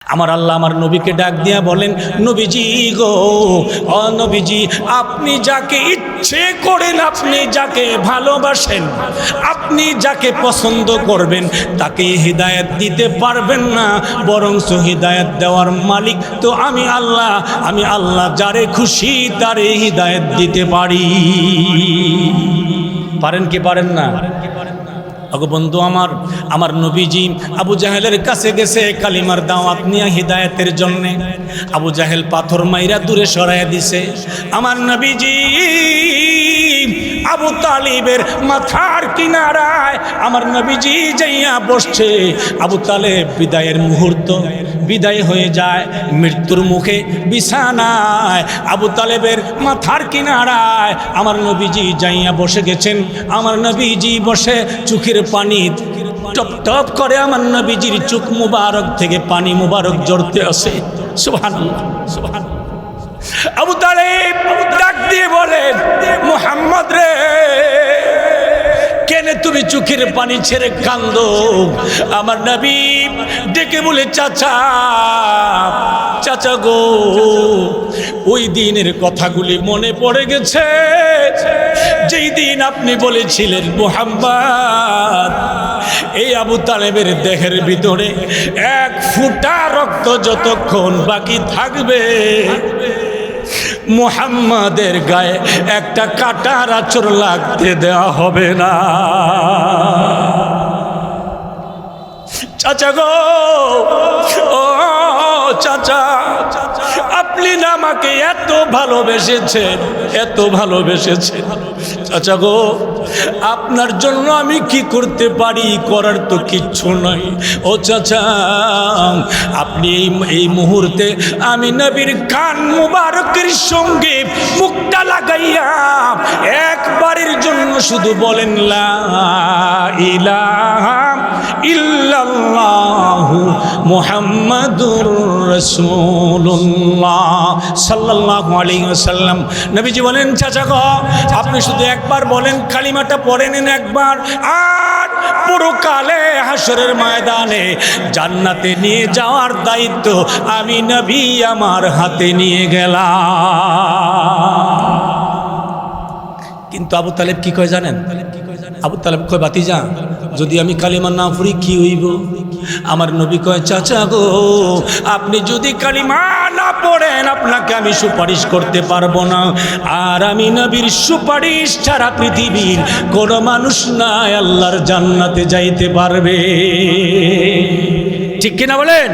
আমার আল্লাহ আমার নবীকে ডাক দিয়া বলেন, নবীজি গো, ও নবীজি, আপনি যাকে ইচ্ছে করেন, আপনি যাকে ভালোবাসেন, আপনি যাকে পছন্দ করবেন তাকে হিদায়াত দিতে পারবেন না, বরং হিদায়াত দেওয়ার মালিক তো আমি আল্লাহ। আমি আল্লাহ যারে খুশি তারে হিদায়াত দিতে পারি। পারেন কি পারেন না? আগো বন্ধু আমার নবীজি আবু জাহেলের কাছে গেছে কালিমার দাওয়াত নিয়ে হিদায়াতের জন্য। আবু জাহেল পাথর মাইরা দূরে সরাইয়া দিছে। আমার নবীজি আবু তালিবের মাথার কিনারায় আমার নবীজি যাইয়া বসছে। আবু তালেব বিদায়ের মুহূর্ত, বিদায় হয়ে যায় মৃত্যুর মুখে বিছানায়। আবু তালেবের মাথার কিনারায় আমার নবীজি যাইয়া বসে গেছেন। আমার নবীজি বসে চোখের পানি টপ টপ করে আমার নবীজির চোখ মুবারক থেকে পানি মুবারক ঝরতে আসে। সুবহানাল্লাহ, সুবহানাল্লাহ। আবু তালেব ডাক দিয়ে বলেন, মুহাম্মদ রে, কেন তুমি চোখের পানি ছেড়ে কান্দো? আমার নবী ডেকে বলে, চাচা, চাচা গো, ওই দিনের কথাগুলি মনে পড়ে গেছে, যেই দিন আপনি বলেছিলেন মুহাম্মদ, এই আবু তালেবের দেহের ভিতরে এক ফোঁটা রক্ত যতক্ষণ বাকি থাকবে মুহাম্মাদের গায়ে একটা কাঁটার আঁচড় লাগতে দেওয়া হবে না। চাচা গো, ও চাচা, আপনি না আমাকে এত ভালোবেসেছেন, এত ভালোবেসেছেন। চাচা গো, আপনার জন্য আমি কি করতে পারি? করার তো কিচ্ছু নাই। ও চাচা, আপনি এই মুহূর্তে আমি নবীর কান মুবারকের সঙ্গে মুখটা লাগাইয়া একবারের জন্য শুধু বলেন, লা ইলাহা ইল্লাল্লাহু মুহাম্মাদুর রাসূলুল্লাহ সাল্লাল্লাহু আলাইহি ওয়াসাল্লাম। নবীজি বলেন, চাচা গো, আপনি শুধু একবার বলেন, কালিমাটা পড়ে নিন একবার, আর পুরকালে হাসরের ময়দানে জান্নাতে নিয়ে যাওয়ার দায়িত্ব আমি নবী আমার হাতে নিয়ে গেলাম। কিন্তু আবু তালেব কি কয় জানেন? আবু তালেব কয়, বাতিজা, যদি আমি কালিমা না পড়ি কি হইব? আমার নবী কয়, চাচা গো, আপনি যদি কালিমা না পড়েন আপনাকে আমি সুপারিশ করতে পারবো না। আর আমি নবীর সুপারিশ ছাড়া পৃথিবীর কোনো মানুষ নাই আল্লাহর জান্নাতে যাইতে পারবে। ঠিক কিনা বলেন?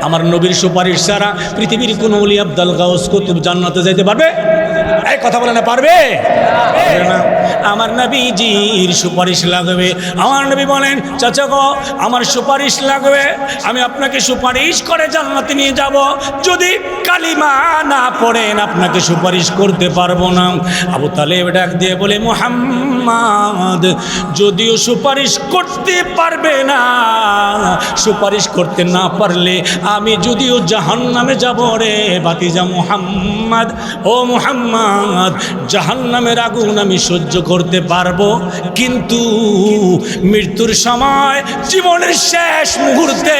আমার নবীর সুপারিশ ছাড়া পৃথিবীর কোন ওলি আব্দুল গাউস কুতুব জান্নাতে যাইতে পারবে? এই কথা বলে না, পারবে না। আমার নবীজির সুপারিশ লাগবে। আমার নবী বলেন, চাচা গো, আমার সুপারিশ লাগবে, আমি আপনাকে সুপারিশ করে জান্নাতে নিয়ে যাব। যদি কালিমা না পড়েন আপনাকে সুপারিশ করতে পারবো না। আবু তালেব ডাক দিয়ে বলে, মুহাম্মদ যদিও সুপারিশ করতে পারবে না, সুপারিশ করতে না পারলে আমি যদিও জাহান্নামে যাব রে বাতিজা মুহাম্মদ। ও মুহাম্মদ, জাহান্নামের আগুন আমি সহ্য করতে পারবো, কিন্তু মৃত্যুর সময় জীবনের শেষ মুহূর্তে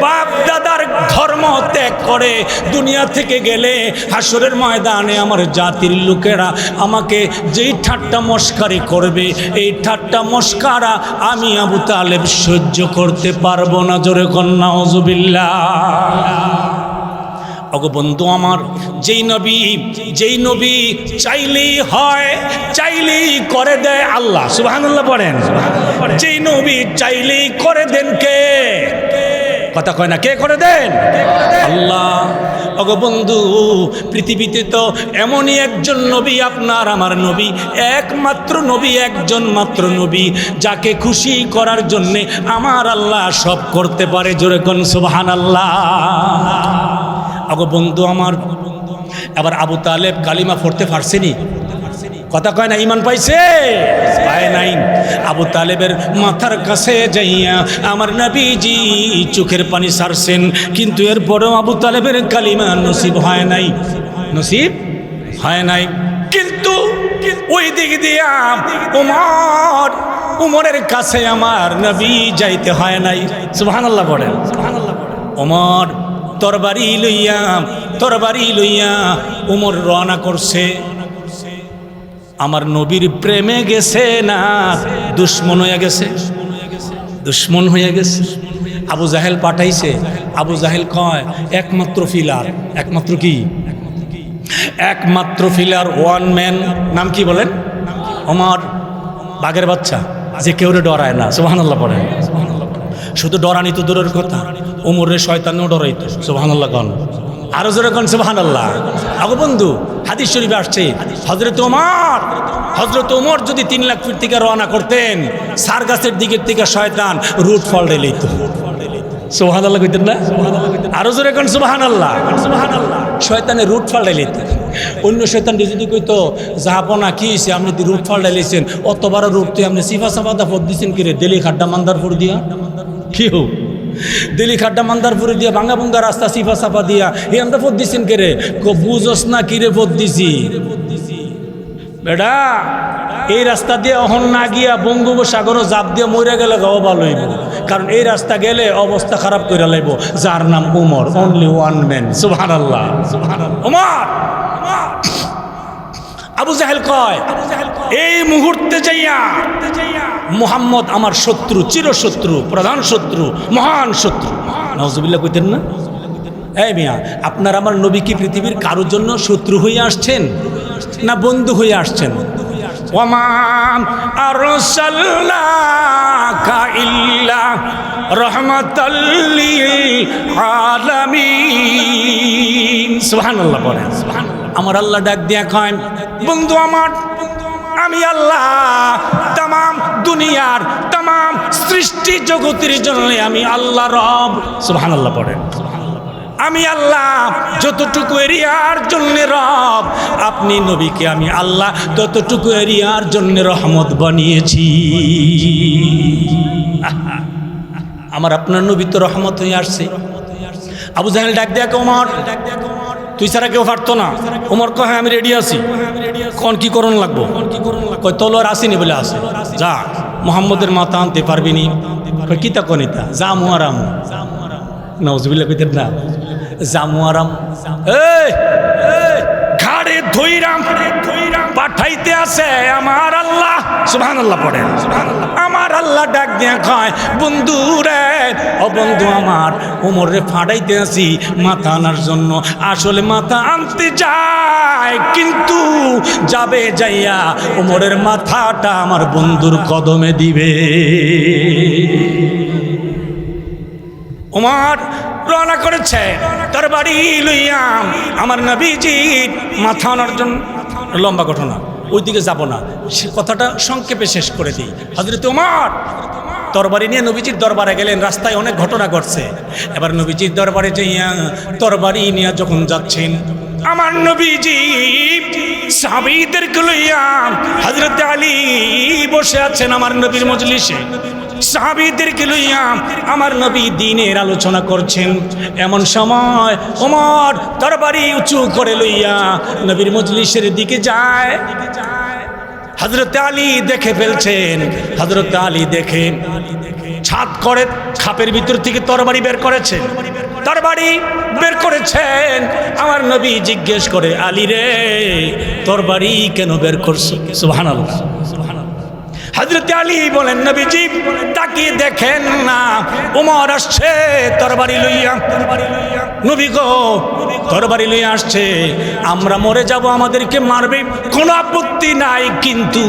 বাপ দাদার ধর্ম ত্যাগ করে দুনিয়া থেকে গেলে হাসরের ময়দানে আমার জাতির লোকেরা আমাকে যেই ঠাট্টা মস্কারি করবে, এই ঠাট্টা মস্কারা আমি আবু তালেব সহ্য করতে পারবো না। জোরে কন্যা নাউজুবিল্লাহ। ওগো বন্ধু আমার, যেই নবী চাইলেই হয়, চাইলেই করে দেয় আল্লাহ। সুবহানাল্লাহ পড়েন। যেই নবী চাইলেই করে দেন কে? কথা কয় না, কে করে দেন? আল্লাহ। ওগো বন্ধু, পৃথিবীতে তো এমনই একজন নবী, আপনার আমার নবী, একমাত্র নবী, একজন মাত্র নবী, যাকে খুশি করার জন্যে আমার আল্লাহ সব করতে পারে। জোরে কোন সুবহানাল্লাহ। আগো বন্ধু আমার, এবার আবু তালেব কালিমা পড়তে পারছেনি? কথা কয় না, ঈমান পাইছে? পায় নাই। আবু তালেবের মাথার কাছে যাইয়া আমার নবীজি চোখের পানি ছাড়ছেন, কিন্তু এরপরেও আবু তালেবের কালিমা নসিব হয় নাই, নসিব হয় নাই। কিন্তু ওই দিক দিয়া উমরের কাছে আমার নবী যাইতে হয় নাই। সুবহানাল্লাহ পড়েন, সুবহানাল্লাহ পড়েন। ওমর তরবারি লইয়া ওমর রওনা করছে। আমার নবীর প্রেমে গেছে না দুশ্মন হয়ে গেছে? দুশ্মন হয়ে গেছে। আবু জাহেল পাঠাইছে। আবু জাহেল কয় একমাত্র ফিলার, একমাত্র কি? একমাত্র ফিলার, ওয়ান ম্যান, নাম কি বলেন? ওমর, বাঘের বাচ্চা, যে কেউ ডরায় না। সুবহানাল্লাহ পড়েন। শুধু ডরানি তো দূরের কথা, ওমরের শয়তানও ডরাইতো। সুবহানাল্লাহ কোন, আরো জোরে কোন সুবহানাল্লাহ। আগো বন্ধু, হাদিস শরীফে আসছে হযরত ওমর যদি 3 লাখ ফিট থেকে রওনা করতেন, সার গাছের দিকের থেকে শয়তান রুট ফল্টে লইত। সুবহানাল্লাহ কইতেন না? আরো জোরে কোন সুবহানাল্লাহ। শয়তানের রুট ফল্টে লইত। অন্য শয়তান যদি কইতো জাহাপনা কি হইছে, আপনি রুট ফল্টে লইছেন, অত বড় রুট তুই আপনি সিফা সাফাদা ফদ দিছেন কি রে? দিল্লি খাড্ডা মান্দারপুর দিয়া কি হোক, দিল্লি খাড্ডা মান্দারপুরে দিয়া ভাঙ্গা ভঙ্গা রাস্তা সিফা সাফা দিয়া এই আমরা ফদ দিছেন কে রে? বুঝোস না কি রে ফদ দিছি বেটা? এই রাস্তা দিয়ে অহন না গিয়া বঙ্গোপসাগরও জাপ দিয়ে মরে গেলে গাও ভালো হইব, কারণ এই রাস্তা গেলে অবস্থা খারাপ করে লাইব। যার নাম ওমর, অনলি ওয়ান ম্যান। সুবহানাল্লাহ। ওমর, আবু জাহেল কয় এই মুহূর্তে যাইয়া মুহাম্মদ আমার শত্রু, চিরশত্রু, প্রধান শত্রু, মহান শত্রু। নাউজুবিল্লাহ কইতেন না? এই মিয়া, আপনার আমার নবী কি পৃথিবীর কারোর জন্য শত্রু হয়ে আসছেন না বন্ধু হয়ে আসছেন? ওয়ামা আরসালনাকা ইল্লা রাহমাতাল লিল আলামিন। সুবহানাল্লাহ পড়েন। আমার আল্লাহ ডাক দিয়া কয় বন্ধু আমার, আমি আল্লাহ তামাম দুনিয়ার তামাম সৃষ্টি জগতের জন্য আমি আল্লাহ রব। সুবহানাল্লাহ পড়েন। আমি আল্লাহ যতটুকু এরিয়ার জন্য রব, আপনি নবীকে আমি আল্লাহ ততটুকু এরিয়ার জন্য রহমত বানিয়েছি। আমার আপনার নবী তো রহমত হয়ে আসছে। আবু জাহেল ডাক দেয়া ওমর, তুই ছাড়া কেউ পারতো না। ওমর কয় হ্যাঁ আমি রেডি আছি। কোন কি করণ লাগবো? কয় তলোয়ার আসেনি বলে আসে। যা মুহাম্মদের মাথা আনতে পারবি নি? কয় কিতা কনিতা জামু আরাম। নাউজুবিল্লাহ কইতেন না? জামু আরাম। এই ঘাড়ে ধইরাম পাঠাইতে আছে আমার আল্লাহ। সুবহানাল্লাহ পড়েন। আমার আল্লাহ ডাক দিয়া কয় বন্ধু রে, ও বন্ধু আমার, ওমর রে ফাড়াইতে আসি মাথা আনার জন্য। আসলে মাথা আনতে যায়, কিন্তু যাবে যাইয়া ওমরের মাথাটা আমার বন্ধুর কদমে দিবে। ওমর রওনা করেছে তরবারি লইয়া আমার নবীজি মাথা আনার জন্য। লম্বা ঘটনা, ওইদিকে যাব না, সে কথাটা সংক্ষেপে শেষ করে দিই। হযরত ওমর তরবারি নিয়ে নবীজির দরবারে গেলেন। রাস্তায় অনেক ঘটনা ঘটছে। এবার নবীজির দরবারে যাইয়া তরবারি নিয়ে যখন যাচ্ছেন, আমার নবীজি সাহাবীদেরকে লইয়া হযরত আলী বসে আছেন আমার নবীর মজলিসে। সাহাবীদেরকে লইয়া আমার নবী দ্বীনের আলোচনা করছেন। এমন সময় ওমর তরবারি উঁচু করে লইয়া নবীর মজলিসের দিকে যায়। হযরত আলী দেখে ফেলছেন। হযরত আলী দেখে ছাদ করে খাপের ভিতর থেকে তরবারি বের করেছেন। তরবারি বের করেছেন। আমার নবী জিজ্ঞেস করে, আলী রে, তরবারি কেন বের করছো? সুবহানাল্লাহ। হযরত আলী বলেন, নবীজি তাকিয়ে দেখেন না, ওমর আসছে তরবারি লইয়া। নবী গো, তরবারি লইয়া আসছে, আমরা মরে যাব, আমাদেরকে মারবে, কোনো আপত্তি নাই, কিন্তু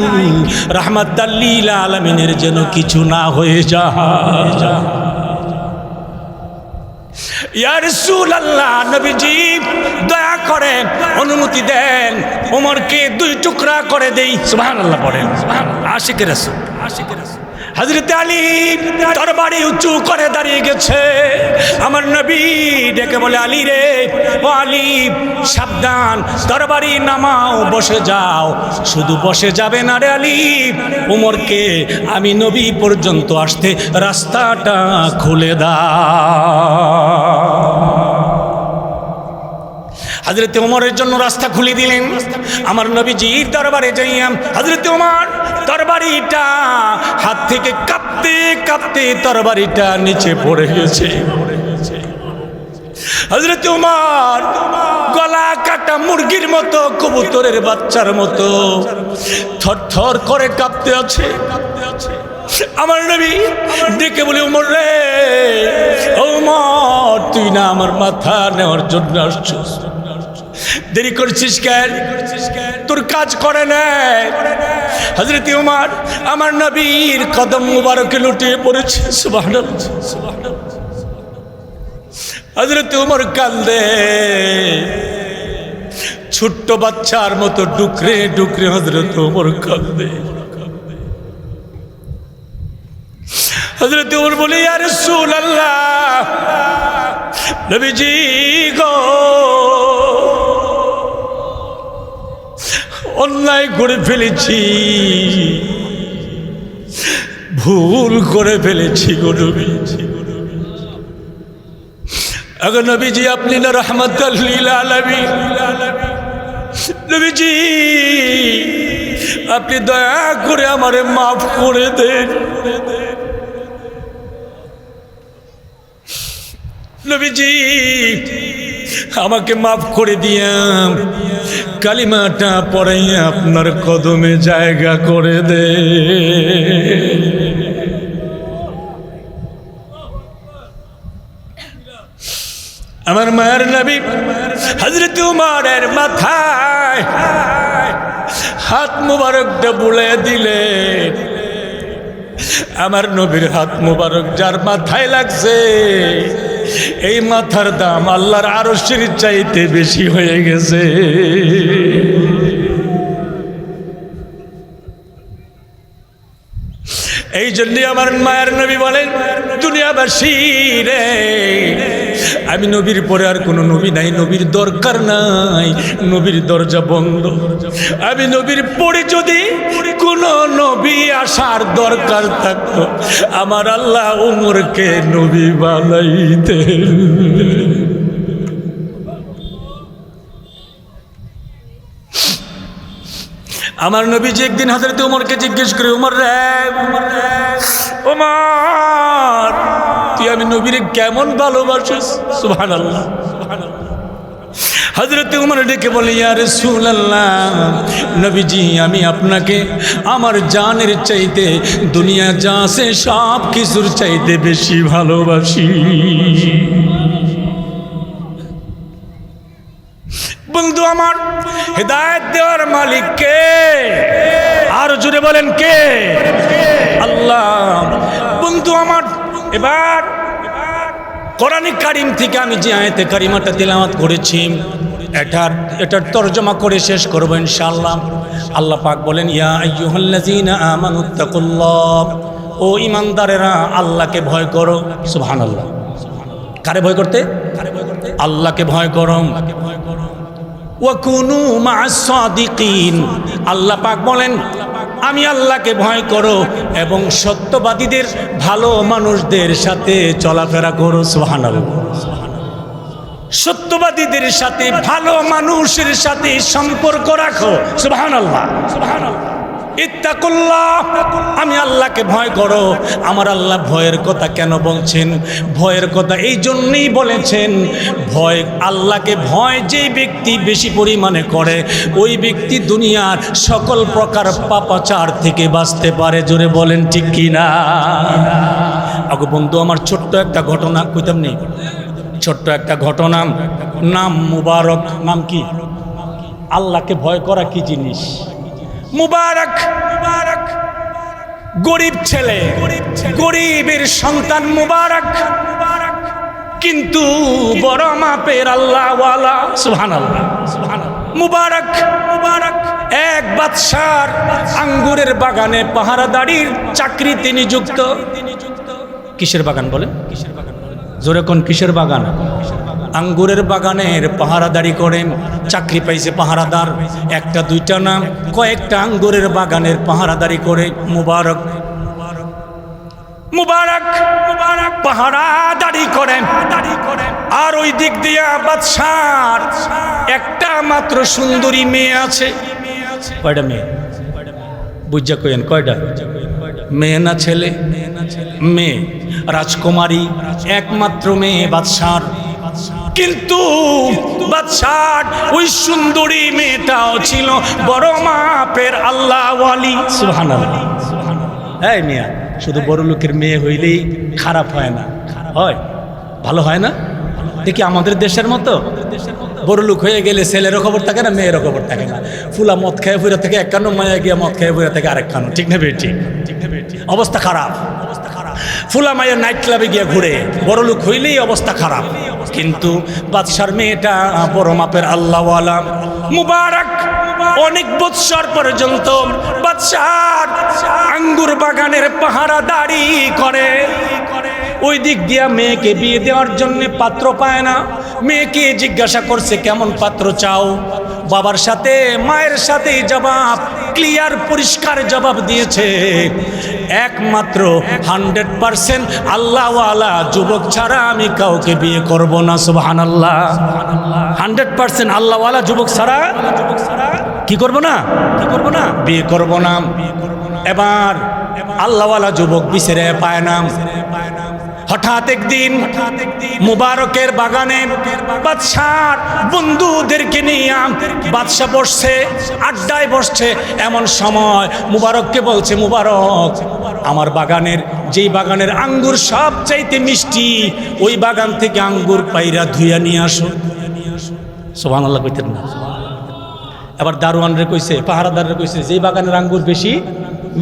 রাহমাতাল লিল আলামিনের যেন কিছু না হয়ে যায়। ইয়া রাসূলুল্লাহ, নবীজি দয়া করে অনুমতি দেন, ওমরকে 2 টুকরা করে দেই। সুবহানাল্লাহ পড়েন। আশিক রাসূল, হযরত আলী তরবারি উঁচু করে দাঁড়িয়ে গেছে। আমার নবী ডেকে বলে, আলী রে, ও আলী সাবধান, তরবারি নামাও, বসে যাও। শুধু বসে যাবে না রে আলী, ওমরকে আমি নবী পর্যন্ত আসতে রাস্তাটা খুলে দাও। হযরত ওমরের জন্য রাস্তা খুলে দিলেন। আমার নবীজির দরবারে যাইয়া হযরত ওমর তরবারিটা হাত থেকে কাঁপতে কাঁপতে তরবারিটা নিচে পড়ে গেছে। হযরত ওমর গলা কাটা মুরগির মতো, কবুতরের বাচ্চার মতো থরথর করে কাঁপতে আছে। আমার নবী ডেকে বলে, ওমর রে, ওমর তুই না আমার মাথা নেওয়ার জন্য আসছিস, দেরি করছিস কেন? তোর কাজ করে না। হযরত ওমর আমার নবীর কদম মুবারকে লুটিয়ে পড়েছে। সুবহানাল্লাহ, সুবহানাল্লাহ। হযরত ওমর কান্দে, ছোট্ট বাচ্চার মতো ডুকরে ডুকরে হযরত ওমর কান্দে। হযরত ওমর বলে, ইয়া রাসূলুল্লাহ, নবীজি গো, অন্যায় করে ফেলেছি, ভুল করে ফেলেছি গো নবীজি। আগে নবীজি আপনি না রাহমাতাল লিল আলামিন, নবীজি আপনি দয়া করে আমারে মাফ করে দেন। নবীজি আমাকে মাফ করে দিয়া কালিমাটা পড়াইয়া আপনার কদমে জায়গা করে দে। আমার মায়ের নবী হযরত ওমরের মাথায় হাত মুবারকটা বুলিয়ে দিলেন। আমার নবীর হাত মুবারক যার মাথায় লাগছে, এই মাথার দাম আল্লাহর আরশের চাইতে বেশি হয়ে গেছে। এই জন্য আমার মায়ের নবী বলেন, দুনিয়াবাসী রে, আমি নবীর পরে আর কোনো নবী নাই, নবীর দরকার নাই, নবীর দরজা বন্ধ। আমি নবীর পরে যদি কোনো নবী আসার দরকার থাকতো, আমার আল্লাহ ওমরকে নবী বানাইতেন। আমার নবীজি একদিন হযরত ওমরকে জিজ্ঞেস করে, ওমর রে, ওমর তুই আমি নবীরে কেমন ভালোবাসিস? সুবহানাল্লাহ, সুবহানাল্লাহ। হযরত ওমর ডেকে বলে, ইয়া রাসূলুল্লাহ, নবীজি আমি আপনাকে আমার জানের চাইতে দুনিয়া যা আছে সব কিছুর চাইতে বেশি ভালোবাসি। বন্ধু আমার, হেদায়েত দেওয়ার মালিক কে? আর জোরে বলেন কে? আল্লাহ। বন্ধু আমার, এবার কোরআনে কারীম থেকে আমি যে আয়াতে কারিমাটা তিলাওয়াত করেছি, এটার তরজমা করে শেষ করব ইনশাআল্লাহ। আল্লাহ পাক বলেন, ইয়া আইয়ুহাল্লাযীনা আমানুত্তাকুল্লাহ, ও ঈমানদারেরা আল্লাহকে ভয় করো। সুবহানাল্লাহ। কারে ভয় করতে? আল্লাহকে ভয় করো। ওয়াকুনু মা'আস সাদিকিন, আল্লাহ পাক বলেন আমি আল্লাহকে ভয় করো এবং সত্যবাদীদের, ভালো মানুষদের সাথে চলাফেরা করো। সুবহানাল্লাহ। সত্যবাদীদের সাথে, ভালো মানুষের সাথে সম্পর্ক রাখো। সুবহানাল্লাহ, সুবহানাল্লাহ। ইত্তাকুল্লাহ, আমি আল্লাহকে ভয় করো। আমার আল্লাহ ভয়ের কথা কেন বলছেন? ভয়ের কথা এই জন্যই বলেছেন, ভয়, আল্লাহকে ভয় যেই ব্যক্তি বেশি পরিমাণে করে, ওই ব্যক্তি দুনিয়ার সকল প্রকার পাপাচার থেকে বাঁচতে পারে। জোরে বলেন ঠিক কি না? আগো বন্ধু আমার, ছোট্ট একটা ঘটনা কইতাম নেই, ছোট্ট একটা ঘটনা, নাম মুবারক। নাম কি? আল্লাহকে ভয় করা কি জিনিস? মুবারক, মুবারক, গরিব ছেলে, গরিবের সন্তান মুবারক, কিন্তু বড় মাপের আল্লাহওয়ালা। সুবহানাল্লাহ, সুবহানাল্লাহ। মুবারক, মুবারক এক বাদশার আঙ্গুরের বাগানে পাহারাদারির চাকরিতে নিযুক্ত। কিসের বাগান বলে? জোরে কোন কিসের বাগান? আঙ্গুরের বাগানের পাহারাদারি করেন, চাকরি পাইছে পাহারাদার। একটা দুইটা না, কয়েকটা আঙ্গুরের বাগানের পাহারাদারি করে মুবারক, মুবারক, মুবারক পাহারাদারি করেন। আর ওই দিক দিয়া বাদশার একটা মাত্র সুন্দরী মেয়ে আছে। কয়টা মেয়ে? বুঝা কইেন কয়টা মেয়ে না ছেলে? মেয়ে, রাজকুমারী, একমাত্র মেয়ে বাদশার। কিন্তু বাদশার ওই সুন্দরী মেয়েটাও ছিল বড় মাপের আল্লাহ ওয়ালি। সুবহানাল্লাহ। এই মিয়া, শুধু বড় লোকের মেয়ে হইলেই খারাপ হয় না, হয় ভালো হয় না? দেখি আমাদের দেশের মতো বড় লোক হয়ে গেলে ছেলেরও খবর থাকে না, মেয়েরও খবর থাকে না। ফুলা মদ খেয়ে ফুরা থেকে এক কানো, মায়া গিয়া মদ খেয়ে ফুরা থেকে আরেক কানো। ঠিক না বেটি? অবস্থা খারাপ। ফুলা মায়া নাইট ক্লাবে গিয়া ঘুরে, বড় লোক হইলেই অবস্থা খারাপ। কিন্তু বাদশার মেয়েটা বড় মাপের আল্লাহওয়ালা মুবারক। অনেক বৎসর পর্যন্ত বাদশার আঙ্গুর বাগানের পাহারাদারি করে। ওই দিক দিয়া মেয়েকে বিয়ে দেওয়ার জন্য পাত্র পায় না। মেয়েকে জিজ্ঞাসা করছে কেমন পাত্র চাও। বাবার সাথে মায়ের সাথে জবাব ক্লিয়ার, পরিষ্কার জবাব দিয়েছে, একমাত্র 100% আল্লাহওয়ালা যুবক ছাড়া আমি কাউকে বিয়ে করব না। সুবহানাল্লাহ। 100% আল্লাহওয়ালা যুবক ছাড়া কি করব না? বিয়ে করব না। এবার আল্লাহওয়ালা যুবক বিচরে পায় না। হঠাৎ একদিন মুবারকের বাগানে বাদশার বন্ধুদেরকে নিয়ে বাদশা বসছে, আড্ডায় বসছে। এমন সময় মুবারককে বলছে, মুবারক, আমার বাগানের, যেই বাগানের আঙ্গুর সবচাইতে মিষ্টি, ওই বাগান থেকে আঙ্গুর পাইরা ধুইয়া নিয়ে আসো। সুবহানাল্লাহ কইতেন না? এবার দারোয়ানরে কইছে, পাহারাদাররে কইছে, যেই বাগানের আঙ্গুর বেশি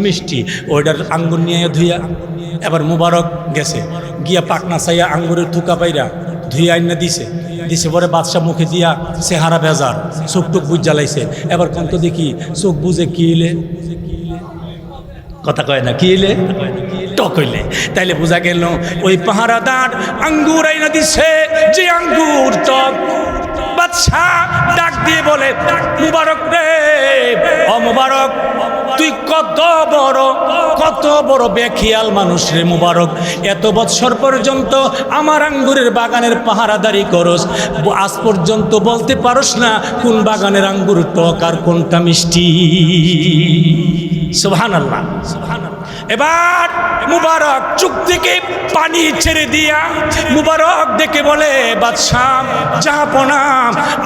মিষ্টি ওইটার আঙ্গুর নিয়ে ধুইয়া। এবার মুবারক গেছে, গিয়া পাকনা চাইয়া আঙ্গুরের থুকা পাইরা ধুইয়া আইনা দিছে পরে বাদশা মুখে দিয়া চেহারা বেজার, চোখ টুক বুঝ জ্বালাইছে। এবার কন্ত দেখি চোখ বুঝে কি হইলে, কথা কয় না, কি হইলে টক হইলে। তাইলে বোঝা গেল ওই পাহারাদার আঙ্গুর আইনা দিছে, যে আঙ্গুর টক। বাদশা ডাক দিয়ে বলে, মুবারক রে, ও মুবারক, তুই কত বড় বেখিয়াল মানুষ রে মুবারক। এত বছর পর্যন্ত আমার আঙ্গুরের বাগানের পাহারাদারি করস, আজ পর্যন্ত বলতে পারস না কোন বাগানের আঙ্গুর টক আর কোনটা মিষ্টি। সুবহানাল্লাহ। এবার মুবারক চোখ থেকে পানি ছেড়ে দিয়া মুবারক ডেকে বলে, বাদশাহ জাহাপনা,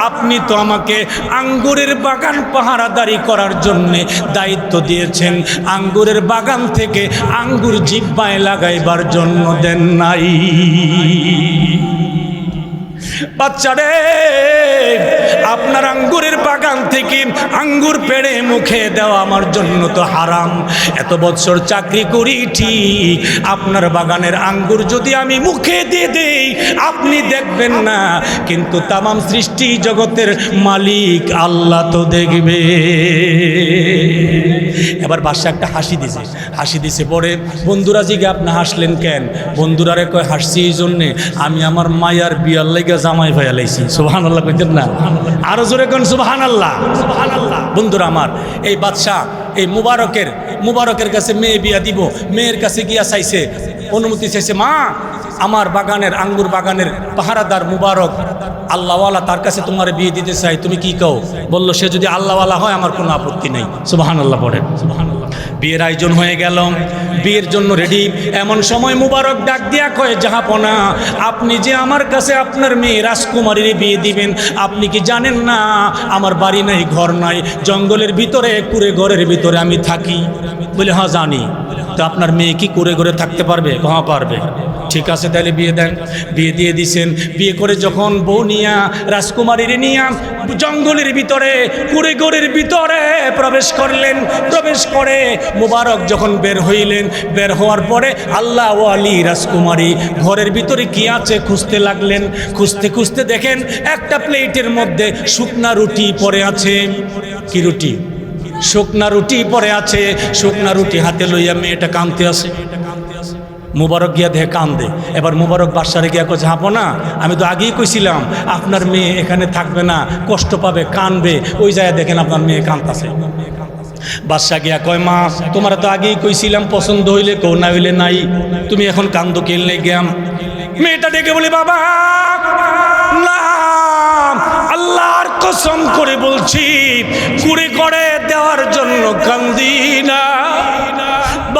আপনি তো আমাকে আঙ্গুরের বাগান পাহারাদারি করার জন্য দায়িত্ব দিয়েছেন, আঙ্গুরের বাগান থেকে আঙ্গুর জিহ্বায় লাগাইবার জন্য দেন নাই। বাচ্চারে, আপনার আঙ্গুরের বাগান থেকে আঙ্গুর পেড়ে মুখে দেওয়া আমার জন্য তো হারাম। এত বছর চাকরি করি ঠিক, আপনার বাগানের আঙ্গুর যদি আমি মুখে দিয়ে দেই আপনি দেখবেন না, কিন্তু তামাম সৃষ্টি জগতের মালিক আল্লাহ তো দেখবে। এবার বাদশা একটা হাসি দিছে পরে বন্ধুরা জিগে, আপনি হাসলেন কেন? বন্ধুরারে কয়, হাসছি এই জন্যে আমি আমার মায়ার বিয়ার লাইগা জামাই ভাইয়া লাইছি। সুবহানাল্লাহ কইতেন না? আরো জোরে কোন সুবহানাল্লাহ। বন্ধুরা আমার, এই বাদশা এই মুবারকের কাছে মেয়ে বিয়া দিব, মেয়ের কাছে গিয়া চাইছে, অনুমতি চাইছে, মা আমার বাগানের আঙ্গুর বাগানের পাহারাদার মুবারক আল্লাহওয়ালা, তার কাছে তোমার বিয়ে দিতে চাই, তুমি কি কও? বলল, সে যদি আল্লাহওয়ালা হয় আমার কোনো আপত্তি নেই। সুবহানাল্লাহ পড়েন। বিয়ের আয়োজন হয়ে গেল, বিয়ের জন্য রেডি। এমন সময় মুবারক ডাক দিয়া কয়, জাহাপনা, আপনি যে আমার কাছে আপনার মেয়ে রাজকুমারীর বিয়ে দিবেন, আপনি কি জানেন না আমার বাড়ি নাই, ঘর নাই, জঙ্গলের ভিতরে কুড়ে ঘরের ভিতরে আমি থাকি? বলে, হ্যাঁ জানি। তো আপনার মেয়ে কি কুড়ে ঘরে থাকতে পারবে? হ্যাঁ পারবে। ঠিক আছে, তাহলে বিয়ে দেন। বিয়ে দিয়ে দিছেন। বিয়ে করে যখন বউ নিয়া রাজকুমারীর নিয়া জঙ্গলের ভিতরে কুড়ে ঘরের ভিতরে প্রবেশ করলেন, প্রবেশ করে মুবারক যখন বের হইলেন, বের হওয়ার পরে আল্লাহ ওয়ালি রাজকুমারী ঘরের ভিতরে কি আছে খুঁজতে লাগলেন। খুঁজতে দেখেন একটা প্লেটের মধ্যে শুকনা রুটি পড়ে আছে। কি রুটি? শুকনা রুটি পড়ে আছে। শুকনা রুটি হাতে লইয়া মেয়েটা কাঁদতে আসে। মুবারক গিয়া দেখে কান্দে। এবার মুবারক বাদশারে গিয়া কয়, জাহাপনা, আমি তো আগেই কইছিলাম আপনার মেয়ে এখানে থাকবে না, কষ্ট পাবে, কানবে। ওই জায়গায় দেখেন আপনার মেয়ে কাঁদতেছে। বাদশা গিয়া কয়, মা তোমার তো আগেই কইছিলাম, পছন্দ হইলে কও, না হইলে নাই, তুমি এখন কান্দো কেলে গিয়াম? মেয়েটা ডেকে বলে, বাবা না, আল্লাহর কসম করে বলছি, কুড়ে করে দেওয়ার জন্য কান্দি না।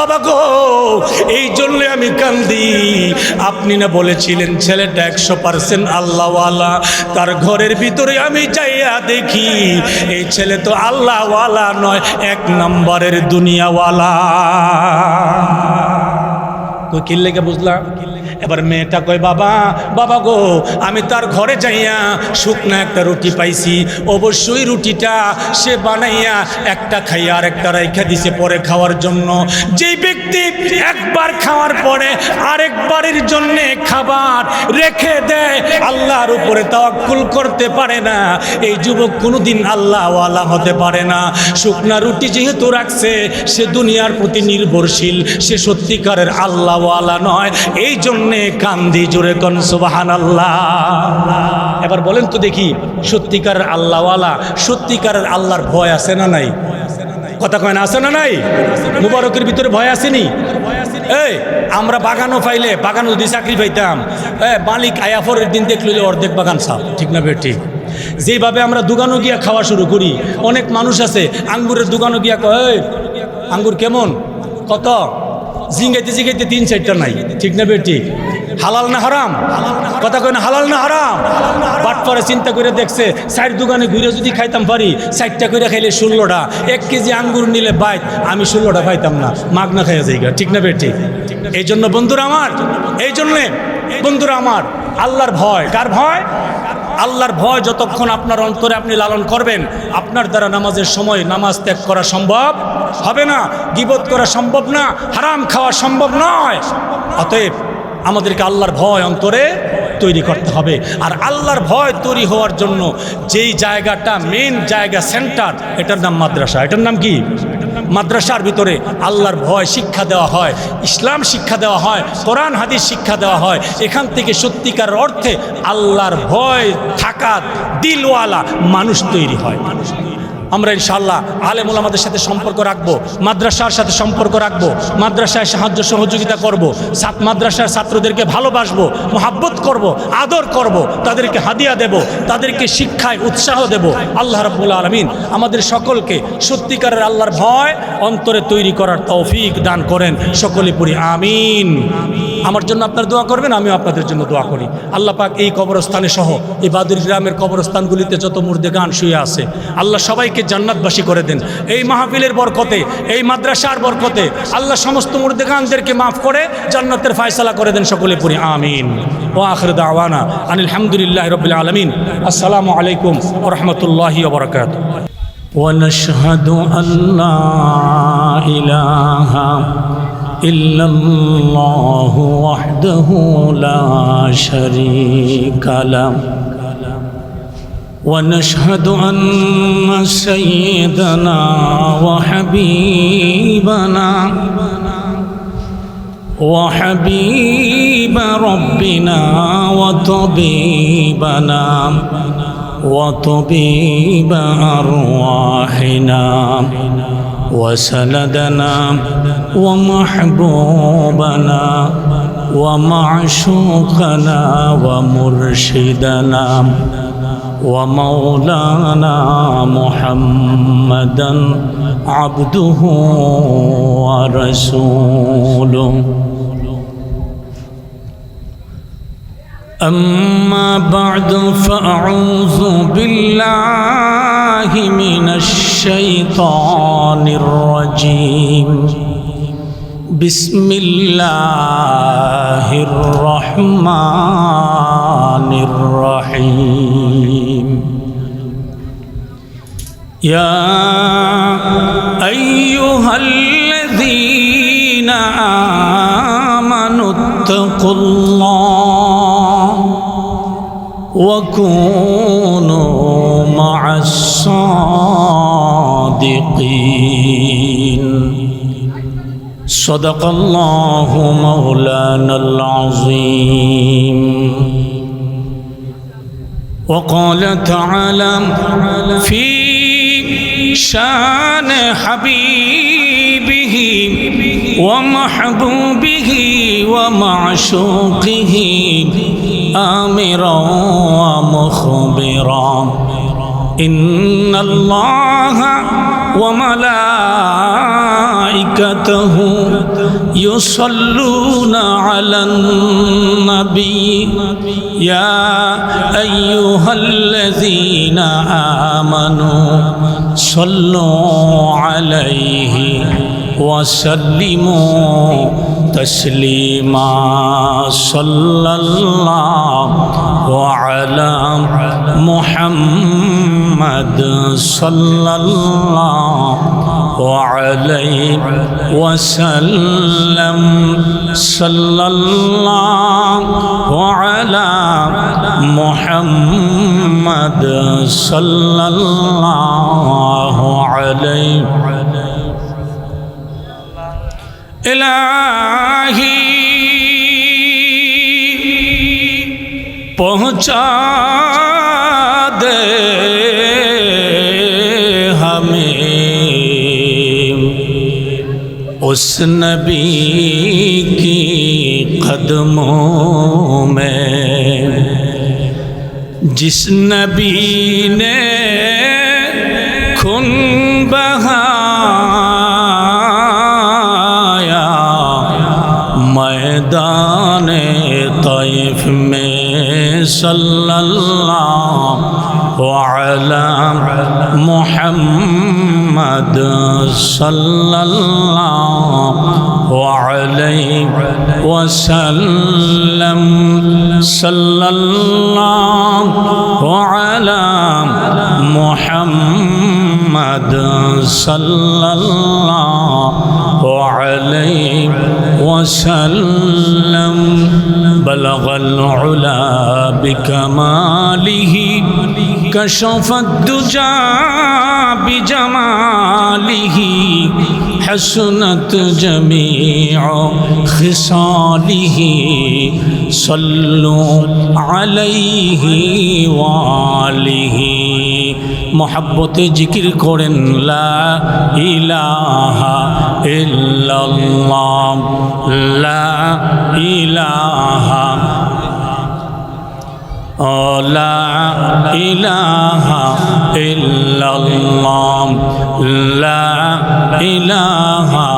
বাবা গো, এই জন্য আমি কান্দি। আপনি না বলেছিলেন ছেলেটা 100% আল্লাহওয়ালা, তার ঘরের ভিতরে আমি যাইয়া দেখি এই ছেলে তো আল্লাহওয়ালা নয়, 1 নম্বরের দুনিয়াওয়ালা। কই কি লেগে বুঝলাম? এবার মেয়েটা কয় বাবা, বাবা গো, আমি তার ঘরে যাইয়া শুকনা একটা রুটি পাইছি, অবশ্যই রুটিটা সে বানাইয়া একটা খাইয়া আর একটা রাইখা দিছে পরে খাওয়ার জন্য। যেই ব্যক্তি একবার খাওয়ার পরে আরেকবারের জন্য খাবার রেখে দেয়, আল্লাহর উপরে তাওয়াক্কুল করতে পারে না, এই যুবক কোনোদিন আল্লাহওয়ালা হতে পারে না। শুকনা রুটি যেহেতু রাখছে, সে দুনিয়ার প্রতি নির্ভরশীল, সে সত্যিকারের আল্লাহওয়ালা নয়। এই জন্য কান্দি, জোরে কোন সুবহানাল্লাহ। এবার বলেন তো দেখি, সত্যিকারের আল্লাহওয়ালা, সত্যিকারের আল্লাহর ভয় আছে না নাই? কথা কয় না, আছে না নাই? মুবারকের ভিতরে ভয় আসেনি? এই আমরা বাগানও পাইলে, বাগান যদি চাকরি পাইতাম, মালিক আয়াফরের দিন দেখলে অর্ধেক বাগান সাফ, ঠিক না বে? ঠিক। যেভাবে আমরা দোকানও গিয়া খাওয়া শুরু করি, অনেক মানুষ আছে আঙ্গুরের দোকানও গিয়া কয় আঙ্গুর কেমন, কত, জিঙ্গাইতে জিঙ্গাইতে 3-4টা নাই, ঠিক না বে? ঠিক। হালাল না হারাম? কথা কয় না, হালাল না হারাম? বাট পরে চিন্তা করে দেখছে 4 দোকানে ঘুরে যদি খাইতাম পারি, 4টা করে খাইলে 16টা, 1 কেজি আঙ্গুর নিলে বাইত, আমি 16টা পাইতাম না, মাগনা খাইয়া যাইগা, ঠিক না বে? ঠিক। এই জন্য বন্ধুরা আমার, এই জন্যে বন্ধুরা আমার, আল্লাহর ভয়, কার ভয়? আল্লাহর ভয় যতক্ষণ আপনার অন্তরে আপনি লালন করবেন, আপনার দ্বারা নামাজের সময় নামাজ ত্যাগ করা সম্ভব হবে না, গীবত করা সম্ভব না, হারাম খাওয়া সম্ভব নয়। অতএব আমাদেরকে আল্লাহর ভয় অন্তরে তৈরি করতে হবে। আর আল্লাহর ভয় তৈরি হওয়ার জন্য যেই জায়গাটা মেন জায়গা, সেন্টার, এটার নাম মাদ্রাসা। এটার নাম কি? মাদ্রাসার ভিতরে আল্লাহর ভয় শিক্ষা দেওয়া হয়, ইসলাম শিক্ষা দেওয়া হয়, কোরআন হাদিস শিক্ষা দেওয়া হয়। এখান থেকে সত্যিকার অর্থে আল্লাহর ভয় থাকা দিলওয়ালা মানুষ তৈরি হয়। আমরা ইনশাআল্লাহ আলেম ওলামাদের সাথে সম্পর্ক রাখবো, মাদ্রাসার সাথে সম্পর্ক রাখবো, মাদ্রাসায় সাহায্য সহযোগিতা করব, মাদ্রাসার ছাত্রদেরকে ভালোবাসবো, মহাব্বত করব, আদর করব, তাদেরকে হাদিয়া দেব, তাদেরকে শিক্ষায় উৎসাহ দেব। আল্লাহ রাব্বুল আলামিন আমাদের সকলকে সত্যিকারের আল্লাহর ভয় অন্তরে তৈরি করার তৌফিক দান করেন। সকলে পড়ি আমিন। আমার জন্য আপনারা দোয়া করবেন, আমিও আপনাদের জন্য দোয়া করি। আল্লাহ পাক এই কবরস্থানে সহ এই বাদুর গ্রামের কবরস্থানগুলিতে যত মুর্দেগান শুয়ে আছে, আল্লাহ সবাইকে জান্নাতবাসী করে দেন। এই মাহফিলের বরকতে, এই মাদ্রাসার বরকতে আল্লাহ সমস্ত মুর্দেগানদেরকে মাফ করে জান্নাতের ফয়সালা করে দেন। সকলে পড়ি আমিন। ওয়া আখিরু দাওয়ানা আনিল হামদুলিল্লাহি রাব্বিল আলামিন। আসসালামু আলাইকুম ওয়া রাহমাতুল্লাহি ওয়া বারাকাতুহু। ونشهد أن لا إله إلا الله وحده لا شريك له ونشهد أن سيدنا وحبيب ربنا وطبيب أرواحنا وسندنا ومحبوبنا ومعشوقنا ومرشدنا ومولانا محمدا عبده ورسوله. أما بعد فأعوذ بالله من الشيطان الرجيم. بسم الله الرحمن الرحيم. يا أيها الذين آمنوا اتقوا الله وكونوا مع الصادقين. صدق الله مولانا العظيم. وقال تعالى في شان حبيبه ومحبوبه ومعشوقه آمرا ومخبرا إن الله وملائكته يصلون على النبي يا أيها الذين آمنوا صلوا عليه وسلموا تسليما صلى الله على محمد صلى الله عليه وسلم صلى الله على محمد صلى الله عليه इलाही पहुँचा दे हमें उस नबी की कदमों में जिस नबी ने खून बहाया मैदान तैफ में सल्लल्लाहु अलैहि मुहम्मद सल्लल्लाहु अलैहि वसल्लम सल्लल्लाहु अलैहि मुहम्मद सल्लल्लाहु अलैहि वसल्लम बलगल उला बिकमालिही कशफद्दुजा बिजमालिही हसनत जमीअ खिसालिही सल्लु अलैहि वालिही मोहब्बते जिकिर करें ला इलाहा इल्लल्लाह ला इलाहा ला इलाहा इल्लल्लाह ला इलाहा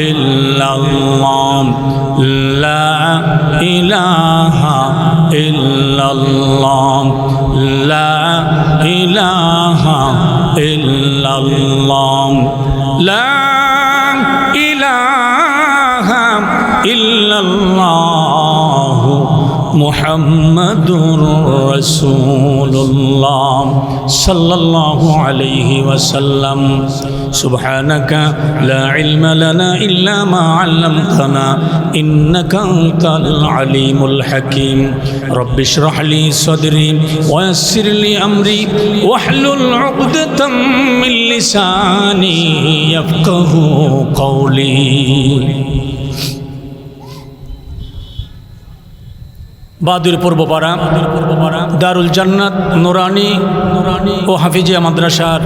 इल्लल्लाह ला इलाहा इल्लल्लाह ला इलाहा इल्लल्लाह ला इलाहा इल्लल्लाह मुहम्मदुर रसूलुल्लाह सल्लल्लाहु अलैहि वसल्लम सुब्हानका ला इल्मा लना इल्ला मा अल्लमतना इन्नका अंतल अलीमुल हकीम रब्बि इश्रह ली सदरी व यस्सिर ली अमरी वहलुल उक़दतम मिन लिसानी यफ़क़हू क़ौली। বাদুর পূর্বপাড়া দারুল জান্নাত নুরানি ও হাফিজিয়া মাদ্রাসার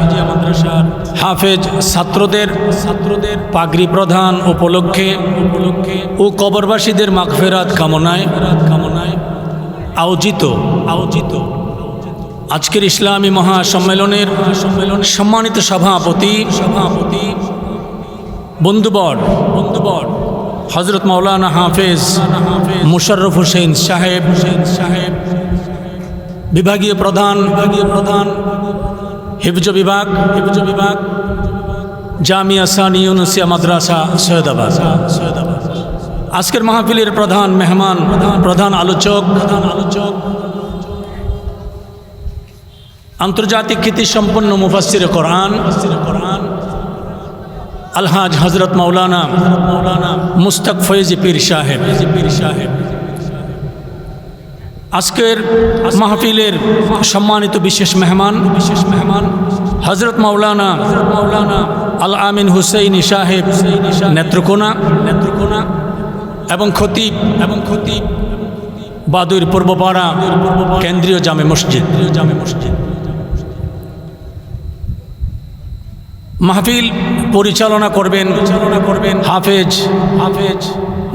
হাফেজ ছাত্রদের পাগড়ি প্রদান উপলক্ষে ও কবরবাসীদের মাগফিরাত কামনায় আয়োজিত আজকের ইসলামী মহাসম্মেলনের সম্মানিত সভাপতি বন্ধুবর হযরত মাওলানা হাফেজ মুশাররফ হোসেন সাহেব বিভাগীয় প্রধান হিফজ বিভাগ জামিয়া সানি ইউনুসিয়া মাদ্রাসা সৈয়দাবাদ। আজকের মাহফিলের প্রধান মেহমান প্রধান আলোচক আন্তর্জাতিক খ্যাতিসম্পন্ন মুফাসসিরে কোরআন আলহাজ হজরত মাওলানা মুস্তাক ফয়েজি পীর সাহেব। আজকের মাহফিলের সম্মানিত বিশেষ মেহমান হজরত মাওলানা আল আমিন হুসাইনি সাহেব নেত্রকোনা এবং খতিব বাদুর পূর্বপাড়া কেন্দ্রীয় জামে মসজিদ। মাহফিল পরিচালনা করবেন হাফেজ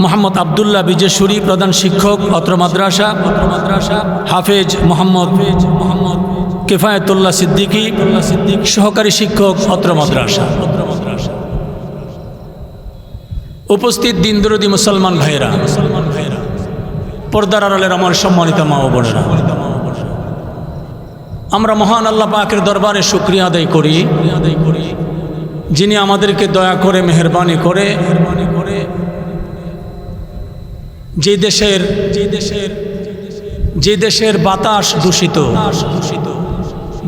মোহাম্মদ আবদুল্লাহ বিজেশ্বরী প্রধান শিক্ষক অত্র মাদ্রাসা হাফেজ মোহাম্মদ কিফায়াতুল্লাহ সিদ্দিকী সহকারী শিক্ষক অত্র মাদ্রাসা। উপস্থিত দিনদরদি মুসলমান ভাইরা, পর্দার আড়ালের আমার সম্মানিত মা ও বোনেরা, আমরা মহান আল্লাহ পাকের দরবারে শুকরিয়া আদায় করি, যিনি আমাদেরকে দয়া করে মেহেরবানি করে যে দেশের বাতাস দূষিত,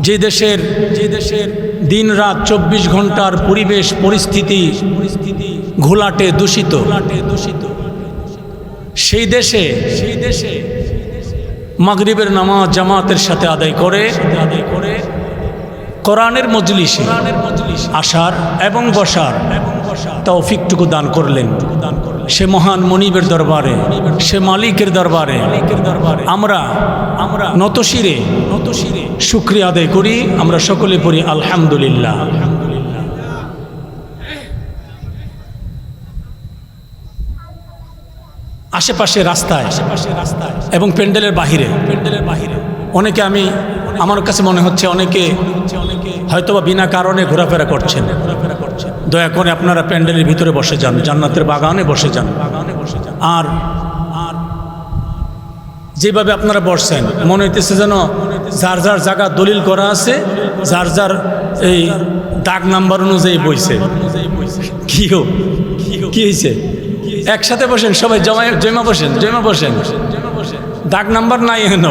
যে দেশের দিন রাত 24 ঘন্টার পরিবেশ পরিস্থিতি ঘোলাটে দূষিত, সেই দেশে মাগরিবের নামাজ জামাতের সাথে আদায় করে কোরআনের মজলিসে আসার এবং বসার তৌফিকটুকু দান করলেন। সে মহান মনিবের দরবারে, সে মালিকের দরবারে আমরা নতশিরে শুকরিয়া আদায় করি। আমরা সকলে পড়ি আলহামদুলিল্লাহ। আশেপাশে রাস্তায় এবং প্যান্ডেলের বাহিরে অনেকে, আমার কাছে মনে হচ্ছে অনেকে হয়তোবা বিনা কারণে ঘোরাফেরা করছেন। দয়া করে আপনারা প্যান্ডেলের ভিতরে বসে যান, জান্নাতের বাগানে বসে যান। আর যেভাবে আপনারা বসছেন মনে হইতেছে যেন যার যার জায়গা দলিল করা আছে, যার যার এই দাগ নাম্বার অনুযায়ী বইছে। কি হয়েছে? একসাথে বসেন সবাই, জমা বসেন। দাগ নাম্বার নাই হেন,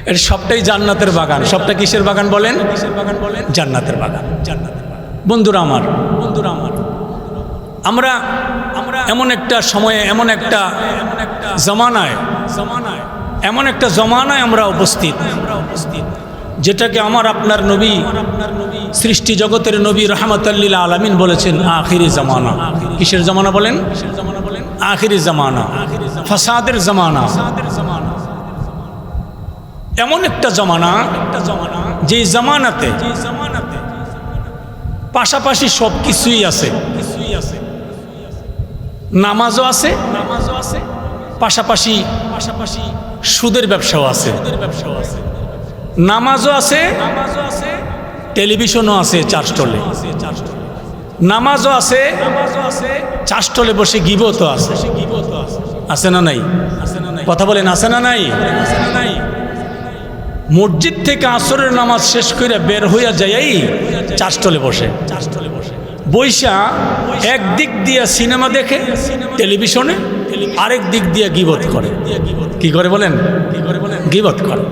এটা সবটাই জান্নাতের বাগান। সবটা কিসের বাগান বলেন? জান্নাতের বাগান। বন্ধুরা আমার, আমরা এমন একটা সময়ে, এমন একটা জমানায় আমরা উপস্থিত, যেটাকে আমার আপনার নবী, সৃষ্টি জগতের নবী রাহমাতাল্লিল আলামিন বলেছেন আখিরি জামানা। কিসের জামানা বলেন? আখিরি জামানা, ফাসাদের জামানা। এমন একটা জামানা, যে জামানাতে পাশাপাশি সব কিছুই আছে। নামাজও আছে, পাশাপাশি সুদের ব্যবসাও আছে। নামাজও আছে, টেলিভিশনও আছে, চারস্টলে নামাজও আছে, চারস্টলে বসে গিবতও আছে। আছে না নাই? কথা বলেন, আছে না নাই? মসজিদ থেকে আসরের নামাজ শেষ করে বের হইয়া যাই চারস্টলে বসে বৈশা একদিক দিয়া সিনেমা দেখে টেলিভিশনে, আরেক দিক দিয়া গিবত করে। কি করে বলেন? গিবত করে।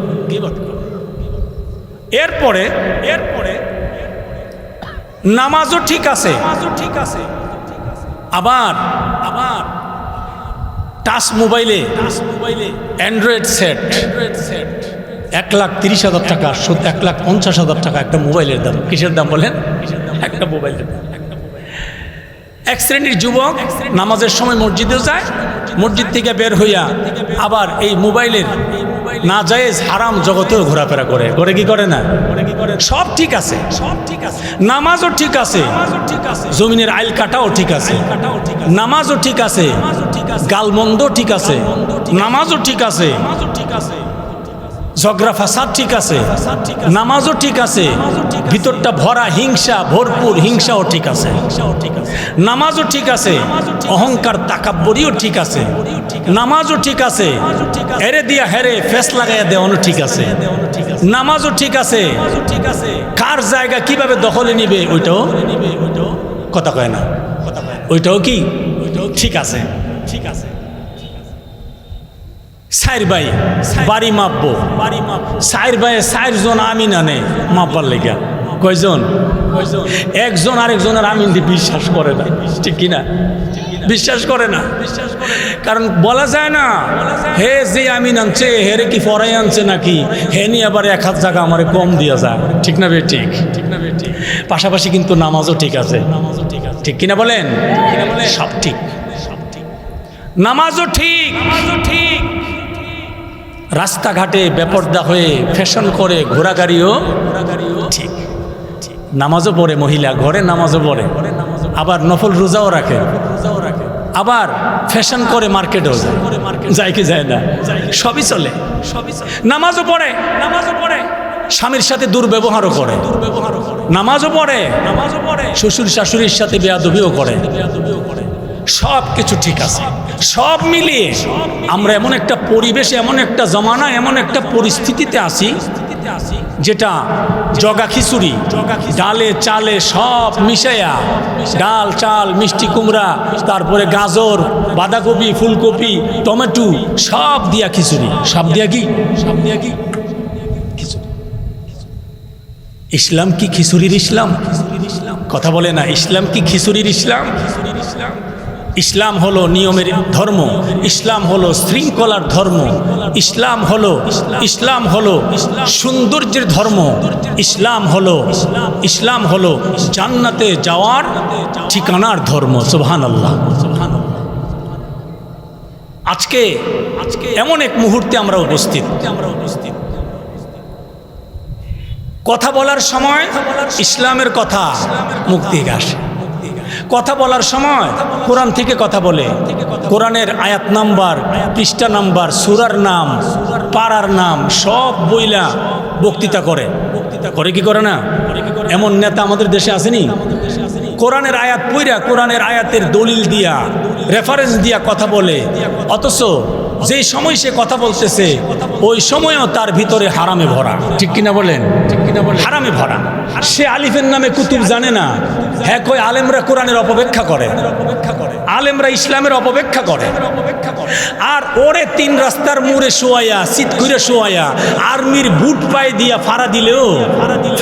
এরপরে নামাজও ঠিক আছে, আবার টাচ মোবাইলে অ্যান্ড্রয়েড সেট 1,30,000 টাকা, 1,50,000 টাকা একটা মোবাইলের দাম। কিসের দাম বলেন? একটা মোবাইলের দাম। এক শ্রেণীর যুবক নামাজের সময় মসজিদেও যায়, মসজিদ থেকে বের হইয়া আবার এই মোবাইলের নাজায়েজ হারাম জগতেও ঘোরাফেরা করে। কি করে না? সব ঠিক আছে, নামাজও ঠিক আছে, জমিনের আইল কাটাও ঠিক আছে, নামাজও ঠিক আছে, গালমন্দ ঠিক আছে, নামাজও ঠিক আছে, ঝগড়া ফাসাদ ঠিক আছে, নামাজও ঠিক আছে, ভিতরটা ভরা হিংসা, ভরপুর হিংসাও ঠিক আছে, নামাজও ঠিক আছে, অহংকার তাকাব্বরিও ঠিক আছে, নামাজও ঠিক আছে, হেরে দিয়া হেরে ফেস লাগাইয়া দেওয়ানো ঠিক আছে, নামাজও ঠিক আছে, কার জায়গা কিভাবে দখলে নিবে ওইটাও কথা কয় না, ওইটাও কি ঠিক আছে। সাইর ভাই বাড়ি মাপবো, সাইর ভাই 4 জন আমিন আনে মাপবার লেগা। কয়জন? একজন আরেকজনের আমিন দিয়ে বিশ্বাস করে না, ঠিক কিনা? বিশ্বাস করে না, কারণ বলা যায় না হে যে আমিন আনছে হেরে কি ফরাই আনছে নাকি, হে নিয়ে আবার 1 জায়গা আমার কম দিয়া যায়, ঠিক না? ঠিক। পাশাপাশি কিন্তু নামাজও ঠিক আছে, ঠিক কিনা বলেন? সব ঠিক, নামাজও ঠিক, রাস্তাঘাটে বেপর্দা হয়ে ফ্যাশন করে ঘোরাগাড়িও ঠিক, নামাজও পড়ে মহিলা, ঘরে নামাজও পড়ে, আবার নফল রোজাও রাখে, আবার ফ্যাশন করে মার্কেটেও যায় কি যায় না, সবই চলে। নামাজও পড়ে, স্বামীর সাথে দুর্ব্যবহারও করে, নামাজও পড়ে, শ্বশুর শাশুড়ির সাথে বেয়াদবিও করে, সব কিছু ঠিক আছে। সব মিলিয়ে আমরা এমন একটা পরিবেশে, এমন একটা জমানা, এমন একটা পরিস্থিতিতে আছি যেটা জগা খিচুড়ি, ডালে চালে সব মিশাইয়া, ডাল চাল মিষ্টি কুমড়া, তারপরে গাজর বাঁধাকপি ফুলকপি টমেটো সব দিয়া খিচুড়ি, সব দিয়া কি খিচুড়ি। ইসলাম কি খিচুড়ির ইসলাম? কথা বলে না, ইসলাম কি খিচুড়ির ইসলাম? ইসলাম হলো নিয়মের ধর্ম, ইসলাম হলো শৃঙ্খলার ধর্ম, ইসলাম হলো সৌন্দর্যের ধর্ম, ইসলাম হলো জান্নাতে যাওয়ার ঠিকানার ধর্ম। সুবহানাল্লাহ। আজকে এমন এক মুহূর্তে আমরা উপস্থিত, কথা বলার সময় ইসলামের কথা মুখ থেকে আসে, কথা বলার সময় কোরআন থেকে কথা বলে, কোরআনের আয়াত নাম্বার, পৃষ্ঠা নাম্বার, সূরার নাম, পাড়ার নাম সব বইলা বক্তৃতা করে কি করে না? এমন নেতা আমাদের দেশে আসেনি? কোরআনের আয়াত পইরা, কোরআনের আয়াতের দলিল দিয়া, রেফারেন্স দিয়া কথা বলে, অথচ যেই সময় সে কথা বলতেছে ওই সময়ও তার ভিতরে হারামে ভরা। ঠিক কিনা বলেন? হারামে ভরা। সে আলিফের নামে কুতুব জানে না, হ্যাঁ কই আলেমরা কোরআনের অপব্যাখ্যা করে, আলেমরা ইসলামের অপব্যাখ্যা করে। আর ওরে তিন রাস্তার মোড়ে শোয়াইয়া, শীত করে শোয়াইয়া, আর্মির বুট পায়ে দিয়া ফাড়া দিলেও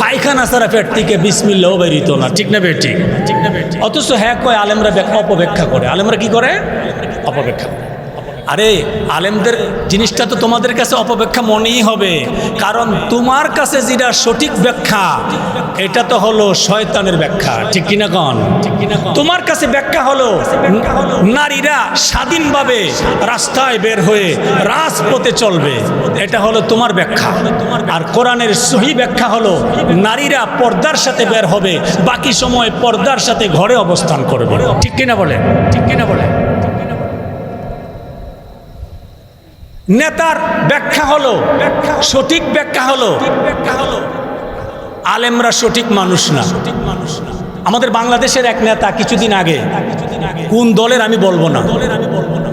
পায়খানা সারা পেট থেকে বিসমিল্লাহ বেরিত না। ঠিক না বেটি? অথচ হ্যাঁ কয় আলেমরা অপব্যাখ্যা করে। আলেমরা কি করে? অপব্যাখ্যা করে। আরে আলেমদের জিনিসটা তো তোমাদের কাছে অপব্যাখ্যা মনেই হবে, কারণ তোমার কাছে যেটা সঠিক ব্যাখ্যা এটা তো হলো শয়তানের ব্যাখ্যা। ঠিক কিনা কন? তোমার কাছে ব্যাখ্যা হলো নারীরা স্বাধীনভাবে রাস্তায় বের হয়ে রাজপথে চলবে, এটা হলো তোমার ব্যাখ্যা। আর কোরআনের সহি ব্যাখ্যা হলো নারীরা পর্দার সাথে বের হবে, বাকি সময় পর্দার সাথে ঘরে অবস্থান করবে। ঠিক কিনা বলেন? নেতার ব্যাখ্যা হলো, সঠিক ব্যাখ্যা হলো আলেমরা সঠিক মানুষ না। আমাদের বাংলাদেশের এক নেতা কিছুদিন আগে, কোন দলের আমি বলবো না,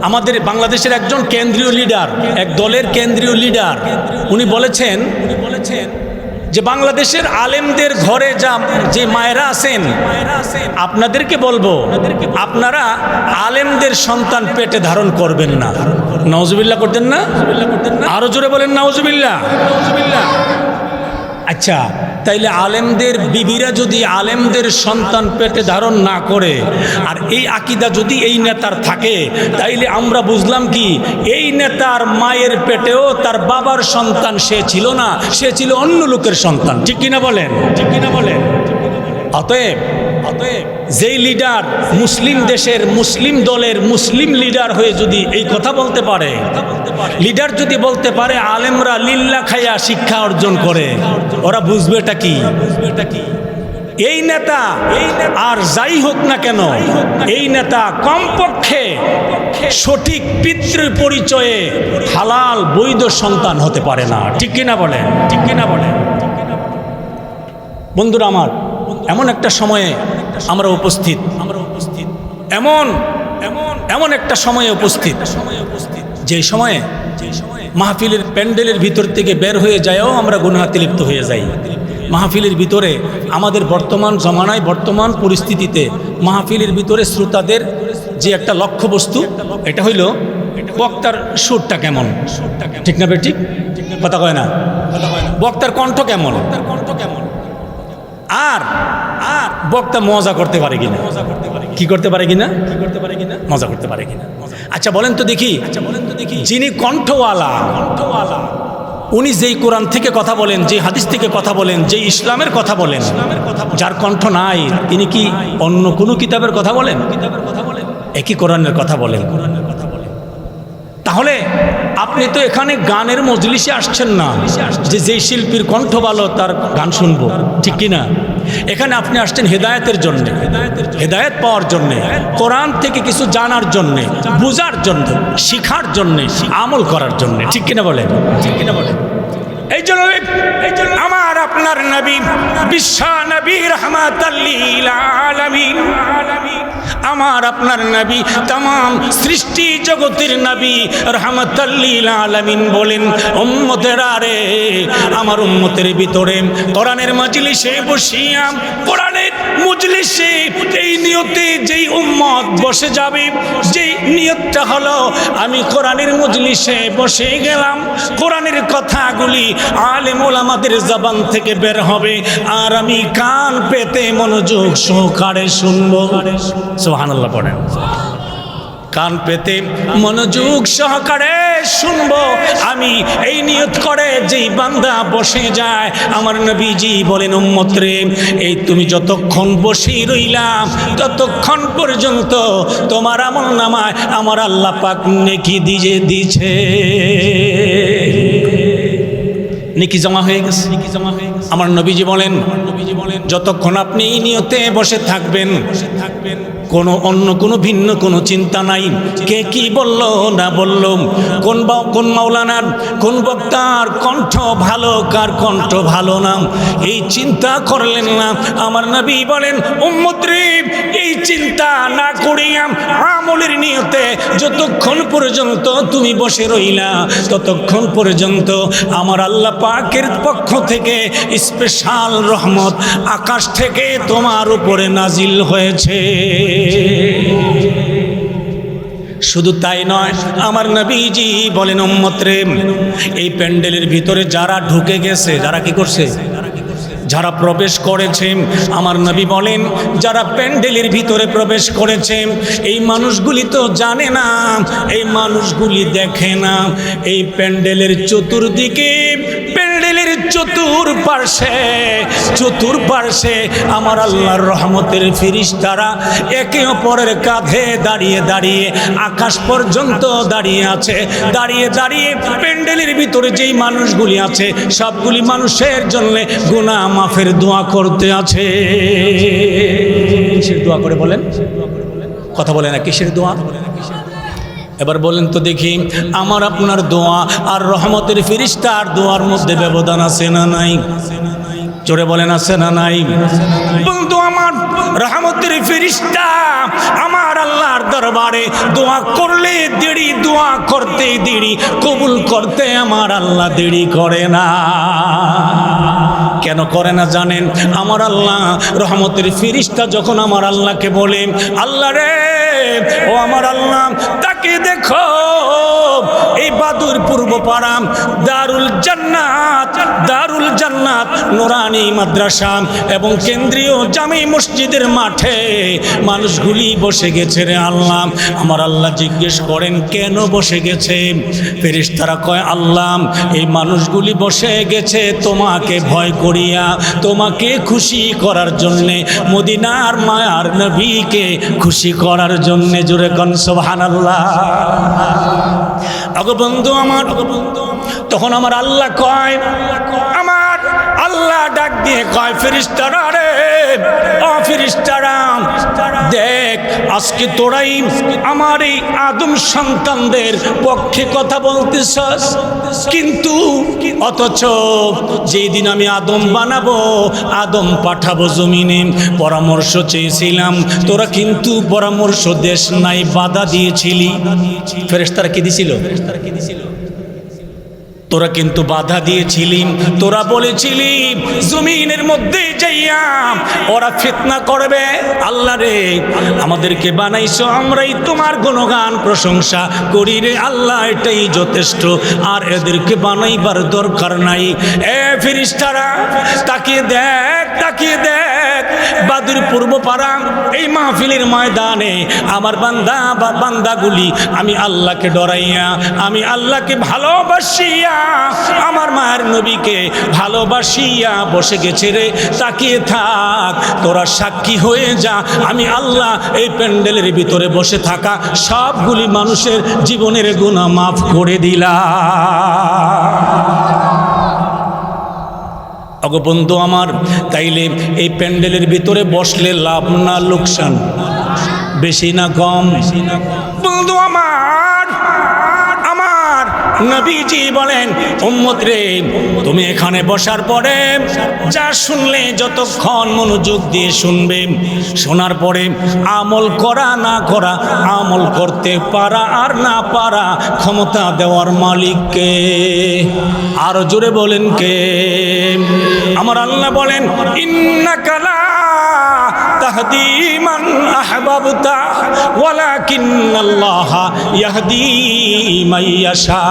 আমাদের বাংলাদেশের একজন কেন্দ্রীয় লিডার, এক দলের কেন্দ্রীয় লিডার, উনি বলেছেন যে বাংলাদেশের আলেমদের ঘরে যে মায়েরা আছেন আপনাদেরকে বলবো, আপনারা আলেমদের সন্তান পেটে ধারণ করবেন না। নাউজুবিল্লাহ করতেন না? আরো জোরে বলেন নাউজুবিল্লাহ। আচ্ছা, তাইলে আলেমদের বিবিরা যদি আলেমদের সন্তান পেটে ধারণ না করে, আর এই আকীদা যদি এই নেতার থাকে, তাইলে আমরা বুঝলাম কি এই নেতার মায়ের পেটেও তার বাবার সন্তান সে ছিল না, সে ছিল অন্য লোকের সন্তান। ঠিক কিনা বলেন? অতএব যেই লিডার মুসলিম দেশের মুসলিম দলের মুসলিম লিডার হয়ে যদি এই কথা বলতে পারে, লিডার যদি বলতে পারে আলেমরা লিল্লাহ খাইয়া শিক্ষা অর্জন করে, ওরা বুঝবেটা কি? এই নেতা আর যাই হোক না কেন, এই নেতা কমপক্ষে সঠিক পিতৃ পরিচয়ে হালাল বৈধ সন্তান হতে পারে না। ঠিক কিনা বলেন? বন্ধুরা আমার, এমন একটা সময়ে আমরা উপস্থিত, এমন একটা সময়ে উপস্থিত যে সময়ে মাহফিলের প্যান্ডেলের ভিতর থেকে বের হয়ে যায়ও আমরা গুনাহাতে লিপ্ত হয়ে যাই। মাহফিলের ভিতরে আমাদের বর্তমান জমানায়, বর্তমান পরিস্থিতিতে মাহফিলের ভিতরে শ্রোতাদের যে একটা লক্ষ্যবস্তু, এটা হইল বক্তার সুরটা কেমন। ঠিক না বেঠিক? কথা কয় না? বক্তার কণ্ঠ কেমন, আর বক্তা মজা করতে পারে কিনা, কি করতে পারে কিনা, মজা করতে পারে কিনা। আচ্ছা বলেন তো দেখি, যিনি কণ্ঠওয়ালা, উনি যেই কোরআন থেকে কথা বলেন, যে হাদিস থেকে কথা বলেন, যে ইসলামের কথা বলেন, যার কণ্ঠ নাই তিনি কি অন্য কোনো কিতাবের কথা বলেন? একই কোরআনের কথা বলেন। তাহলে আপনি তো এখানে গানের মজলিসে আসছেন না যে যেই শিল্পীর কণ্ঠ ভালো তার গান শুনবো, ঠিক কিনা? এখানে আপনি আসছেন হেদায়েতের জন্য, হেদায়েত পাওয়ার জন্য, কোরআন থেকে কিছু জানার জন্য, বোঝার জন্য, শিখার জন্য, আমল করার জন্য, ঠিক কিনা বলেন? ঠিক কিনা বলেন? এই জন্য আমার আপনার নবী বিশ্ব নবী রাহমাতাল লিল আলামিন, আমার আপনার নবী तमाम সৃষ্টি জগতের নবী রাহমাতাল লিল আলামিন বলেন, উম্মতেরা রে, আমার উম্মতের ভিতরে কোরআনের মজলিসে বসিয়া, কোরআনের মজলিসে এই নিয়তে যেই উম্মত বসে যাবে, যেই নিয়তটা হলো আমি কোরআনের মজলিসে বসে গেলাম, কোরআনের কথাগুলি আলেম ওলামাদের জবান থেকে বের হবে আর আমি কান পেতে মনোযোগ সহকারে শুনবো। সুবহানাল্লাহ পড়েন। কান পেতে মনোযোগ সহকারে শুনবো আমি, এই নিয়ত করে যেই বান্দা বসে যায়, আমার নবীজি বলেন উম্মত রে, এই তুমি যতক্ষণ বসে রইলাম ততক্ষণ পর্যন্ত তোমার আমল নামায় আমার আল্লাহ পাক নেকি দিয়ে দিছে, নেকি জমা হয়ে গেছে, নেকি জমা হয়ে গেছে। আমার নবীজি বলেন যতক্ষণ আপনি এই নিয়তে বসে থাকবেন, কোনো অন্য কোনো ভিন্ন কোনো চিন্তা নাই, কে কি বলল না বলল, কোন মাওলানার কোন বক্তার কণ্ঠ ভালো কার কণ্ঠ ভালো না, এই চিন্তা করলেন না। আমার নবী বলেন উম্মত রে, এই চিন্তা না করিয়া আমলের নিয়তে যতক্ষণ পর্যন্ত তুমি বসে রইলা ততক্ষণ পর্যন্ত আমার আল্লাহ পাকের পক্ষ থেকে স্পেশাল রহমত আকাশ থেকে তোমার উপরে নাজিল হয়েছে। শুধু তাই নয়, আমার নবীজি বলেন উম্মত রে, এই প্যান্ডেলের ভিতরে যারা ঢুকে গেছে, যারা কি করছে, যারা প্রবেশ করেছে, আমার নবী বলেন যারা প্যান্ডেলের ভিতরে প্রবেশ করেছে, এই মানুষগুলি তো জানে না, এই মানুষগুলি দেখে না, এই প্যান্ডেলের চতুর্দিকে, প্যান্ডেলের চতুর্পার্শ্বে আমার আল্লাহর রহমতের ফেরেশতারা একে অপরের কাঁধে দাঁড়িয়ে দাঁড়িয়ে আকাশ পর্যন্ত দাঁড়িয়ে আছে, দাঁড়িয়ে দাঁড়িয়ে প্যান্ডেলের ভিতরে যেই মানুষগুলি আছে সবগুলি মানুষের জন্য গুনাহ মাফের দোয়া করতে আছে। কিসের দোয়া করে বলেন? কথা বলে না, কিসের দোয়া? এবার বলেন তো দেখি, আমার আপনার দোয়া আর রহমতের ফেরেশতার দোয়ার মধ্যে ব্যবধান আছে না নাই? জোরে বলেন আছে না নাই? বন্ধু আমার, রহমতের ফেরেশতা আমার আল্লাহর দরবারে দোয়া করলে দেরি, দোয়া করতে দেরি, কবুল করতে আমার আল্লাহ দেরি করে না। কেন করে না জানেন? আমার আল্লাহ রহমতের ফেরেশতা যখন আমার আল্লাহকে বলে, আল্লাহ রে, ও আমার আল্লাহ, তাকে দেখো, এই বাদুর পূর্ব পাড়া দারুল জান্নাত নুরানি মাদ্রাসা এবং কেন্দ্রীয় জামি মসজিদের মাঠে মানুষগুলি বসে গেছে রে আল্লাহ। আমার আল্লাহ জিজ্ঞেস করেন কেন বসে গেছে? ফেরেশতারা কয়, আল্লাহ, এই মানুষগুলি বসে গেছে তোমাকে ভয় করিয়া, তোমাকে খুশি করার জন্যে, মদিনার মায়ার নবীকে খুশি করার জন্যে। জোরে কোন সুবহানাল্লাহ। আগো বন্ধু আমার, তখন আমার আল্লাহ কয়, আমার আল্লাহ ডাক দিয়ে কয়, ফেরেশতারা রে, ও ফেরেশতারা, দেখ আজকে তোরাই আমার এই আদম সন্তানদের পক্ষে কথা বলতেছস, কিন্তু অথচ যেই দিন আমি আদম বানাবো, আদম পাঠাবো জমিনে, পরামর্শ চেয়েছিলাম, তোরা কিন্তু পরামর্শ দেশ নাই, বাধা দিয়েছিলি। ফেরেশতারা কি দিছিল? তোরা কিন্তু বাধা দিয়েছিলি, তোরা বলেছিলি জমিনের মধ্যে যাইয়া ওরা ফিতনা করবে। আল্লাহ রে, আমাদেরকে বানাইছো, আমরাই তোমার গুণগান প্রশংসা করি রে আল্লাহ, এটাই যথেষ্ট, আর এদেরকে বানাইবার দরকার নাই। এ ফেরেশতারা তাকিয়ে দেখ, তাকিয়ে দেখ, বাদুর পূর্ব পাড়া এই মাহফিলের ময়দানে আমার বান্দাগুলি আমি আল্লাহকে ডরাইয়া, আমি আল্লাহকে ভালোবাসিয়া, আমার মায়ের নবীকে ভালোবাসিয়া বসে গেছে রে। তাকিয়ে থাক, তোরা সাক্ষী হয়ে যা, আমি আল্লাহ এই প্যান্ডেলের ভিতরে বসে থাকা সবগুলি মানুষের জীবনের গুনাহ মাফ করে দিলাম। অগো বন্ধু আমার, তাইলে এই প্যান্ডেলের ভিতরে বসলে লাভ না লোকসান? বেশি না কম? বন্ধু আমার, আমার নবীজি বলেন উম্মত রে, তুমি এখানে বসার পরে যা শুনলে যতক্ষণ মনোযোগ দিয়ে শুনবে, শোনার পরে আমল করা না করা, আমল করতে পারা আর না পারা ক্ষমতা দেওয়ার মালিককে। আরো জোরে বলেন কে? আমার আল্লাহ বলেন ইন্নাকা লা তাহদি মান আহবাবতা ওয়ালাকিন্নাল্লাহা ইয়াহদি মান ইয়াশা।